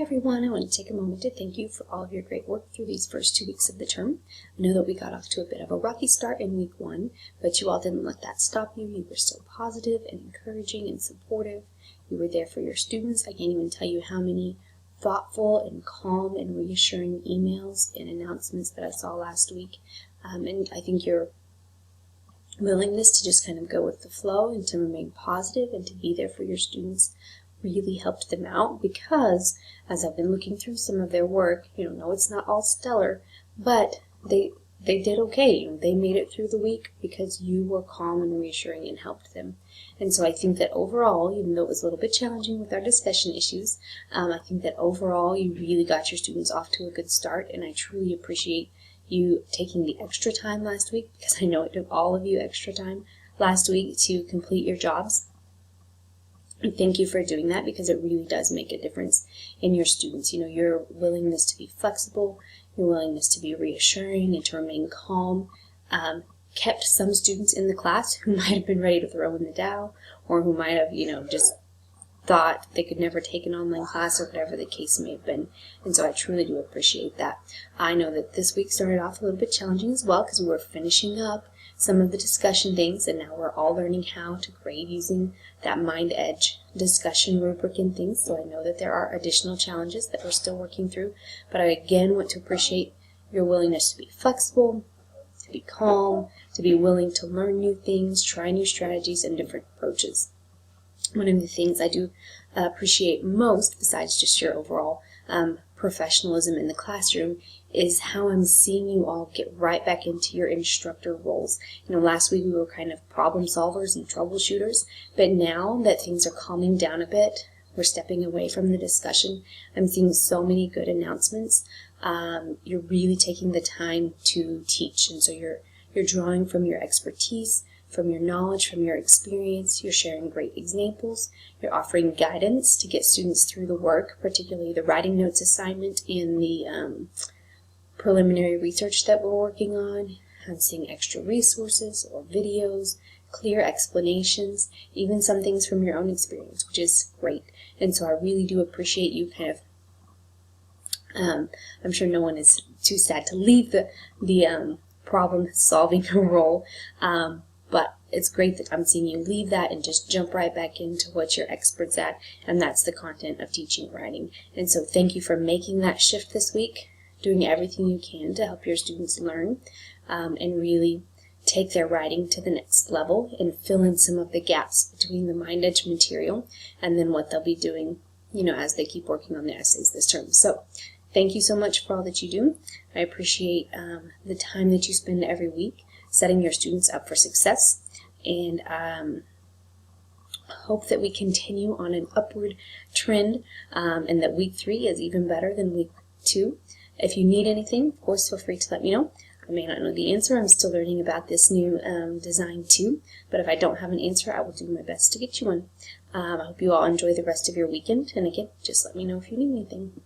everyone, I want to take a moment to thank you for all of your great work through these first 2 weeks of the term. I know that we got off to a bit of a rocky start in week 1, but you all didn't let that stop you. You were still positive and encouraging and supportive. You were there for your students. I can't even tell you how many thoughtful and calm and reassuring emails and announcements that I saw last week. And I think your willingness to just kind of go with the flow and to remain positive and to be there for your students really helped them out, because as I've been looking through some of their work, no, it's not all stellar, but they did okay. They made it through the week because you were calm and reassuring and helped them. And so I think that overall, even though it was a little bit challenging with our discussion issues, I think that overall you really got your students off to a good start, and I truly appreciate you taking the extra time last week, because I know it took all of you extra time last week to complete your jobs. And thank you for doing that, because it really does make a difference in your students. Your willingness to be flexible, your willingness to be reassuring and to remain calm kept some students in the class who might have been ready to throw in the towel, or who might have, just thought they could never take an online class, or whatever the case may have been. And so I truly do appreciate that. I know that this week started off a little bit challenging as well, because we were finishing up some of the discussion things, and now we're all learning how to grade using that MindEdge discussion rubric and things. So I know that there are additional challenges that we're still working through, but I again want to appreciate your willingness to be flexible, to be calm, to be willing to learn new things, try new strategies and different approaches. One of the things I do appreciate most, besides just your overall professionalism in the classroom, is how I'm seeing you all get right back into your instructor roles. Last week we were kind of problem solvers and troubleshooters, but now that things are calming down a bit, we're stepping away from the discussion. I'm seeing so many good announcements. You're really taking the time to teach, and so you're drawing from your expertise, from your knowledge, from your experience. You're sharing great examples. You're offering guidance to get students through the work, particularly the writing notes assignment and the preliminary research that we're working on. I'm seeing extra resources or videos, clear explanations, even some things from your own experience, which is great. And so I really do appreciate you kind of, I'm sure no one is too sad to leave the problem-solving role, but it's great that I'm seeing you leave that and just jump right back into what you're experts at, and that's the content of teaching writing. And so thank you for making that shift this week, doing everything you can to help your students learn and really take their writing to the next level and fill in some of the gaps between the MindEdge material and then what they'll be doing, as they keep working on their essays this term. So thank you so much for all that you do. I appreciate the time that you spend every week setting your students up for success, and hope that we continue on an upward trend, and that week 3 is even better than week 2. If you need anything, of course, feel free to let me know. I may not know the answer. I'm still learning about this new design too, but if I don't have an answer, I will do my best to get you one. I hope you all enjoy the rest of your weekend, and again, just let me know if you need anything.